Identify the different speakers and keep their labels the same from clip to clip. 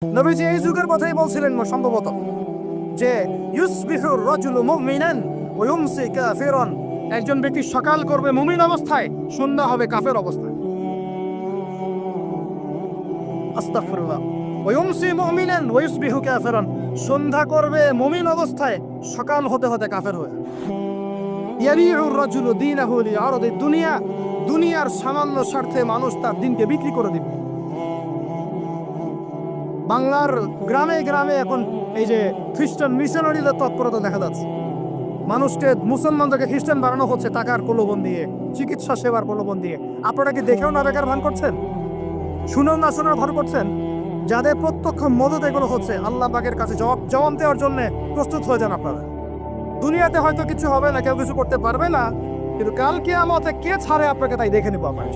Speaker 1: নবীজি এই যুগের কথাই বলছিলেন সম্ভবত, যে ইউসবিহুর রাজুলু মুমিনান ওয়া ইউমসি কাফিরান, একজন ব্যক্তি সকাল করবে মুমিন অবস্থায়, সন্ধ্যা হবে কাফের অবস্থায়। আস্তাগফিরুল্লাহ। ওয়া ইউমসি মুমিনান ওয়া ইউসবিহু কাফিরান, সন্ধ্যা করবে মুমিন অবস্থায়, সকাল হতে হতে কাফের হয়ে। ইয়াবিউর রাজুলু দীনাহু লিআরদিদ দুনিয়া, দুনিয়ার সামান্য স্বার্থে মানুষ তার দিনকে বিক্রি করে দিবে। বাংলার গ্রামে গ্রামে এখন এই যে খ্রিস্টান মিশনারিদের তৎপরতা দেখা যাচ্ছে। মানুষকে, মুসলমানদেরকে খ্রিস্টান বানানো হচ্ছে টাকার প্রলোভন দিয়ে, চিকিৎসা সেবার প্রলোভন দিয়ে। আপনারা কি দেখেও না দেখার ভান করছেন, শুনেও না শোনার ভান করছেন? যাদের প্রত্যক্ষ মদত এগুলো হচ্ছে, আল্লাহ পাকের কাছে জবাব দেওয়ার জন্য প্রস্তুত হয়ে যান আপনারা। দুনিয়াতে হয়তো কিছু হবে না, কেউ কিছু করতে পারবে না, কিন্তু কাল কিয়ামতে কে ছাড়ে আপনাকে তাই দেখে নেবো আপনার।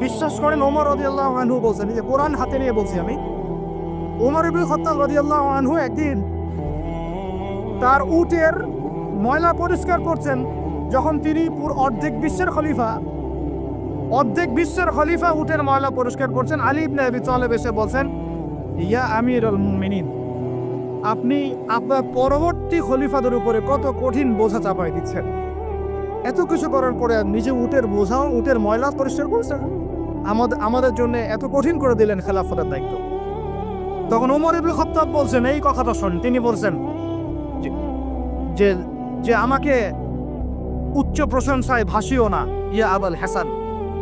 Speaker 1: বিশ্বাস করেন, ওমর রাদিয়াল্লাহু আনহু বলছেন, যে কোরআন হাতে নিয়ে বলছি আমি, ওমর ইবনে খাত্তাব রাদিয়াল্লাহু আনহু একদিন তার উটের ময়লা পরিষ্কার করছেন, যখন তিনি অর্ধেক বিশ্বের খলিফা উটের ময়লা পরিষ্কার করছেন। আলী ইবনে আবি তালেব এসে বলছেন, ইয়া আমিরুল মুমিনিন, আপনি আপনার পরবর্তী খলিফাদের উপরে কত কঠিন বোঝা চাপাই দিচ্ছেন। এত কিছু করার পরে নিজে উটের বোঝা, উটের ময়লা পরিষ্কার করছেন, আমাদের জন্য এত কঠিন করে দিলেন খেলাফতের দায়িত্ব। তখন ওমর ইবনে খাত্তাব বলছেন, এই কথাটা শোনেন, তিনি বলছেন যে যে আমাকে উচ্চ প্রশংসায় ভাসিও না, ইয়া আবুল হাসান।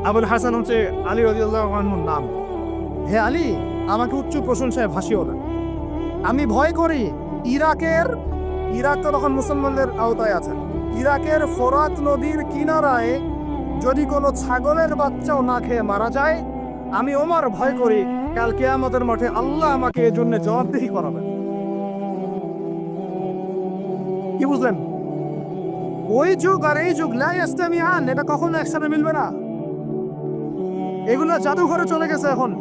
Speaker 1: আবুল হাসান হচ্ছে আলী রাদিয়াল্লাহু আনহুর নাম। হে আলী, আমাকে উচ্চ প্রশংসায় ভাসিও না। আমি ভয় করি ইরাক তো তখন মুসলমানদের আওতায় আছে, ইরাকের ফোরাত নদীর কিনারায় যদি কোনো ছাগলের বাচ্চাও না খেয়ে মারা যায়, আমি ওমর ভয় করি কাল কিয়ামতের মাঠে আল্লাহ আমাকে এর জন্য জবাবদিহি করাবে। কি বুঝলেন? ওই যুগ আর এই যুগ লা ইস্তামিআন, এটা কখনো একসাথে মিলবে না। এগুলো জাদুঘরে চলে গেছে এখন।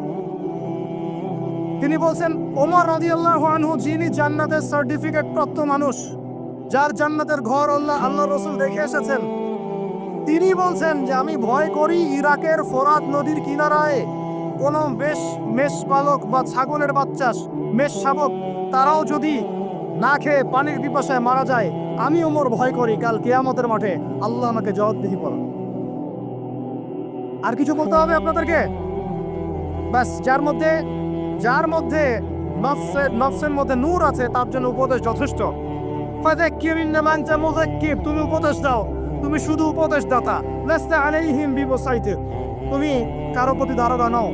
Speaker 1: তিনি বলছেন, ওমর রাদিয়াল্লাহু আনহু যিনি জান্নাতের সার্টিফিকেট প্রাপ্ত মানুষ, যার জান্নাতের ঘর আল্লাহ রাসূল দেখে এসেছেন, তিনি বলছেন যে আমি ভয় করি ইরাকের ফোরাত নদীর কিনারায় কোনো মেষপালক বা ছাগলের বাচ্চা, মেষ শাবক, তারাও যদি না খেয়ে পানির পিপাসায় মারা যায়, আমি ওমর ভয় করি কাল কিয়ামতের মাঠে আল্লাহ আমাকে জবাবদিহি করবে। আর কিছু বলতে হবে আপনাদেরকে? বাস, যার মধ্যে নফসের মধ্যে নূর আছে, তার জন্য উপদেশ যথেষ্ট। ফাযাক্কির ইন্নামা আনতা মুযাক্কির, তুমি উপদেশ দাও, তুমি শুধু উপদেশ দাতা। লাস্তা আলাইহিম বিমুসাইতির, তুমি কারো প্রতি দারোগা নও।